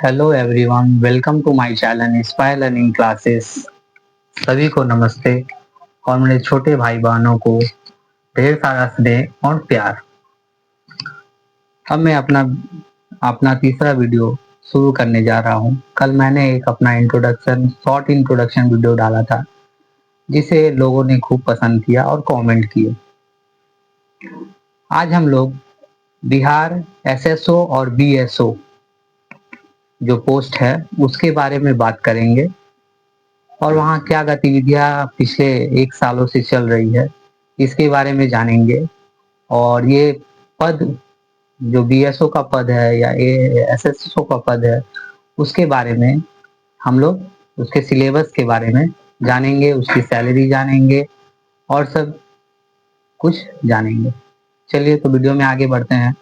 Hello everyone, welcome to my channel inspire learning classes. सभी को नमस्ते और मेरे छोटे भाई बहनों को ढेर सारा स्नेह और प्यार। अब मैं अपना अपना तीसरा वीडियो शुरू करने जा रहा हूँ। कल मैंने एक अपना शॉर्ट इंट्रोडक्शन वीडियो डाला था, जिसे लोगों ने खूब पसंद किया और कमेंट किए। आज हम लोग बिहार एसएसओ और बीएसओ जो पोस्ट है उसके बारे में बात करेंगे और वहाँ क्या गतिविधियाँ पिछले 1 सालों से चल रही है इसके बारे में जानेंगे। और ये पद जो बीएसओ का पद है या एसएसओ का पद है उसके बारे में हम लोग उसके सिलेबस के बारे में जानेंगे, उसकी सैलरी जानेंगे और सब कुछ जानेंगे। चलिए तो वीडियो में आगे बढ़ते हैं।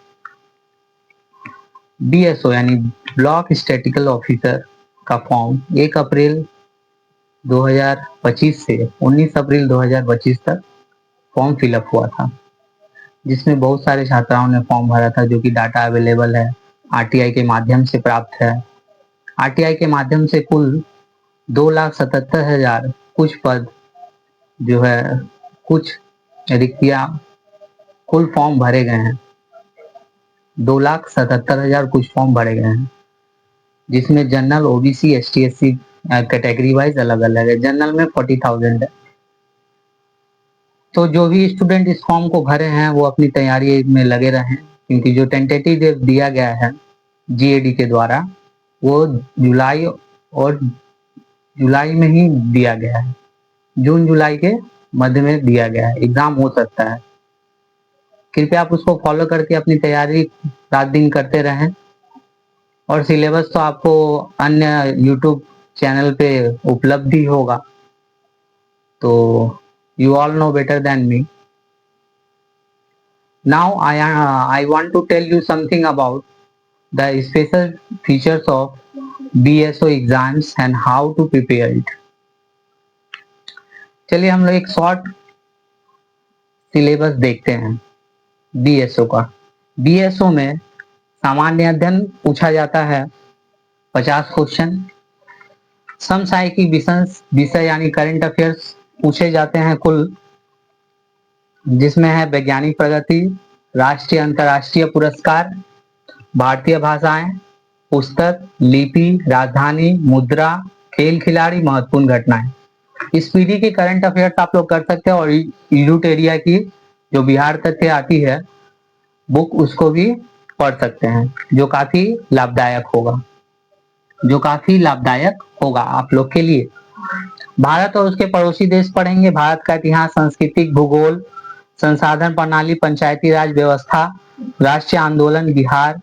बीएसओ यानी ब्लॉक स्टैटिकल ऑफिसर का फॉर्म 1 अप्रैल 2025 से 19 अप्रैल 2025 तक फॉर्म फिलअप हुआ था, जिसमें बहुत सारे छात्राओं ने फॉर्म भरा था, जो कि डाटा अवेलेबल है, आरटीआई के माध्यम से प्राप्त है। आरटीआई के माध्यम से कुल 2,77,000 कुछ पद जो है, कुछ रिक्तियां, कुल फॉर्म भरे गए हैं। 2,77,000 कुछ फॉर्म भरे गए हैं, जिसमें general, OBC, ST, SC category wise अलग अलग है। जनरल में 40,000 है। तो जो भी स्टूडेंट इस फॉर्म को भरे हैं वो अपनी तैयारी में लगे रहें, क्योंकि जो टेंटेटिव डेट दिया गया है जीएडी के द्वारा वो जुलाई में ही दिया गया है। जून जुलाई के मध्य में दिया गया है। एग्जाम हो सकता है। कृपया आप उसको फॉलो करके अपनी तैयारी रात दिन करते रहें। और सिलेबस तो आपको अन्य यूट्यूब चैनल पे उपलब्ध ही होगा, तो you all know better than me. Now I want to tell you something about the special features of BSO exams and how to prepare it. चलिए हम लोग एक शॉर्ट सिलेबस देखते हैं बीएसओ का। बीएसओ में सामान्य अध्ययन पूछा जाता है 50 क्वेश्चन। समसामयिक विषय यानी करंट अफेयर्स पूछे जाते हैं कुल, जिसमें है वैज्ञानिक प्रगति, राष्ट्रीय अंतर्राष्ट्रीय पुरस्कार, भारतीय भाषाएं, पुस्तक, लिपि, राजधानी, मुद्रा, खेल खिलाड़ी, महत्वपूर्ण घटनाएं। इस पीढ़ी के करंट अफेयर्स आप लोग कर सकते हैं। और यूट एरिया की जो बिहार तथ्य आती है बुक, उसको भी पढ़ सकते हैं, जो काफी लाभदायक होगा आप लोग के लिए। भारत और उसके पड़ोसी देश पढ़ेंगे। भारत का इतिहास, सांस्कृतिक, भूगोल, संसाधन प्रणाली, पंचायती राज व्यवस्था, राष्ट्रीय आंदोलन बिहार,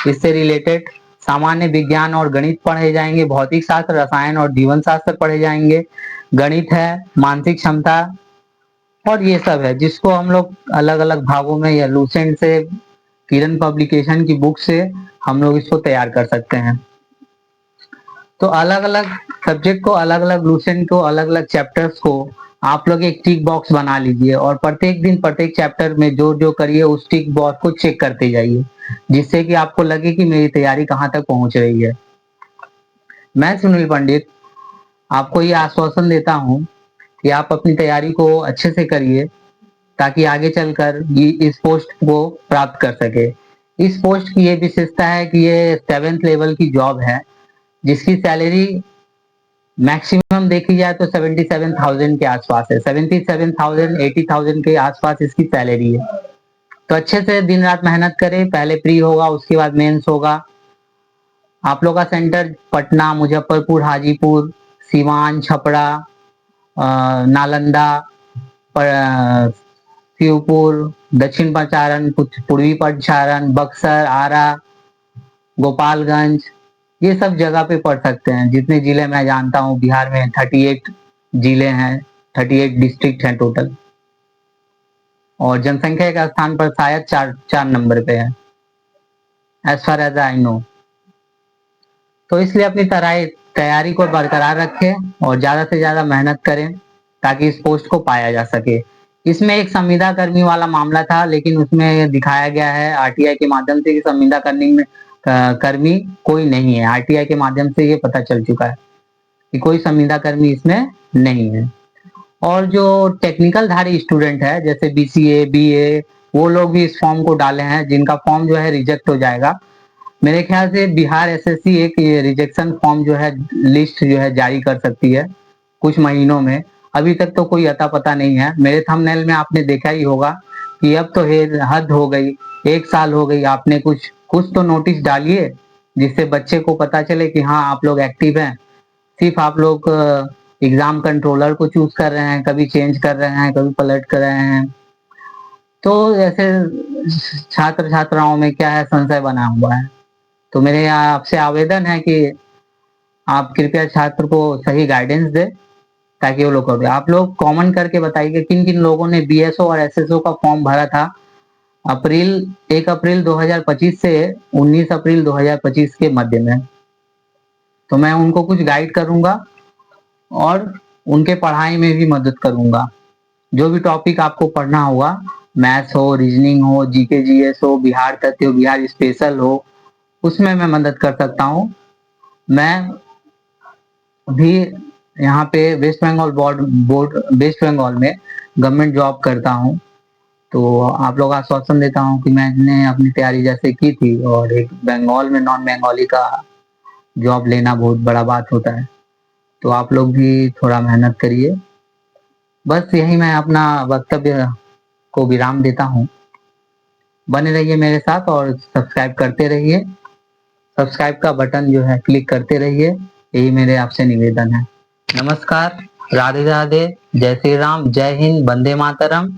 इससे रिलेटेड सामान्य विज्ञान और गणित पढ़े जाएंगे। भौतिक शास्त्र, रसायन और जीवन शास्त्र पढ़े जाएंगे। गणित है, मानसिक क्षमता और ये सब है, जिसको हम लोग अलग अलग भागों में या लूसेंट से, किरण पब्लिकेशन की बुक से हम लोग इसको तैयार कर सकते हैं। तो अलग अलग सब्जेक्ट को, अलग अलग लूसेंट को, अलग अलग चैप्टर्स को आप लोग एक टिक बॉक्स बना लीजिए और प्रत्येक दिन प्रत्येक चैप्टर में जो जो करिए उस टिक बॉक्स को चेक करते जाइए, जिससे कि आपको लगे कि मेरी तैयारी कहाँ तक पहुंच रही है। मैं सुनील पंडित आपको ये आश्वासन देता हूँ कि आप अपनी तैयारी को अच्छे से करिए, ताकि आगे चलकर ये इस पोस्ट को प्राप्त कर सके। इस पोस्ट की ये विशेषता है कि ये 7th लेवल की जॉब है, जिसकी सैलरी मैक्सिमम देखी जाए तो 77,000 के आसपास है। 77,000, 80,000 के आसपास इसकी सैलरी है। तो अच्छे से दिन रात मेहनत करें। पहले प्री होगा, उसके बाद मेंस होगा। आप लोग का सेंटर पटना, मुजफ्फरपुर, हाजीपुर, सिवान, छपरा, नालंदा, शिवपुर, दक्षिण प्रचारण, पूर्वी प्रचारण, बक्सर, आरा, गोपालगंज, ये सब जगह पे पढ़ सकते हैं। जितने जिले मैं जानता हूँ बिहार में 38 जिले हैं, 38 डिस्ट्रिक्ट हैं टोटल, और जनसंख्या के स्थान पर शायद 4 नंबर पे है, as far as I know. तो इसलिए अपनी तैयारी को बरकरार रखें और ज्यादा से ज्यादा मेहनत करें, ताकि इस पोस्ट को पाया जा सके। इसमें एक संविदा कर्मी वाला मामला था, लेकिन उसमें दिखाया गया है आरटीआई के माध्यम से कि संविदा कर्मी में कर्मी कोई नहीं है। आरटीआई के माध्यम से ये पता चल चुका है कि कोई संविदा कर्मी इसमें नहीं है। और जो टेक्निकल धारी स्टूडेंट है जैसे बीसीए बीए, वो लोग भी इस फॉर्म को डाले हैं, जिनका फॉर्म जो है रिजेक्ट हो जाएगा। मेरे ख्याल से बिहार एसएससी एक रिजेक्शन फॉर्म जो है लिस्ट जो है जारी कर सकती है कुछ महीनों में। अभी तक तो कोई अता पता नहीं है। मेरे थंबनेल में आपने देखा ही होगा कि अब तो हद हो गई, 1 साल हो गई, आपने कुछ तो नोटिस डालिए जिससे बच्चे को पता चले कि हाँ आप लोग एक्टिव हैं। सिर्फ आप लोग एग्जाम कंट्रोलर को चूज कर रहे हैं, कभी चेंज कर रहे हैं, कभी पलट कर रहे हैं। तो ऐसे छात्र छात्राओं में क्या है, संशय बना हुआ है। तो मेरे यहाँ आपसे आवेदन है कि आप कृपया छात्र को सही गाइडेंस दे ताकि वो लोग कर दे। आप लोग कमेंट करके बताइए किन किन लोगों ने बीएसओ और एसएसओ का फॉर्म भरा था 1 अप्रैल 2025 से 19 अप्रैल 2025 के मध्य में। तो मैं उनको कुछ गाइड करूंगा और उनके पढ़ाई में भी मदद करूंगा। जो भी टॉपिक आपको पढ़ना होगा, मैथ्स हो, रीजनिंग हो, जीके जीएस हो, बिहार तथ्य हो, बिहार स्पेशल हो, उसमें मैं मदद कर सकता हूँ। मैं भी यहाँ पे वेस्ट बंगाल बोर्ड वेस्ट बंगाल में गवर्नमेंट जॉब करता हूँ। तो आप लोग आश्वासन देता हूँ कि मैंने अपनी तैयारी जैसे की थी, और एक बंगाल में नॉन बंगाली का जॉब लेना बहुत बड़ा बात होता है। तो आप लोग भी थोड़ा मेहनत करिए। बस यही मैं अपना वक्तव्य को विराम देता हूँ। बने रहिए मेरे साथ और सब्सक्राइब करते रहिए। सब्सक्राइब का बटन जो है क्लिक करते रहिए, यही मेरे आपसे निवेदन है। नमस्कार, राधे राधे, जय श्री राम, जय हिंद, वंदे मातरम।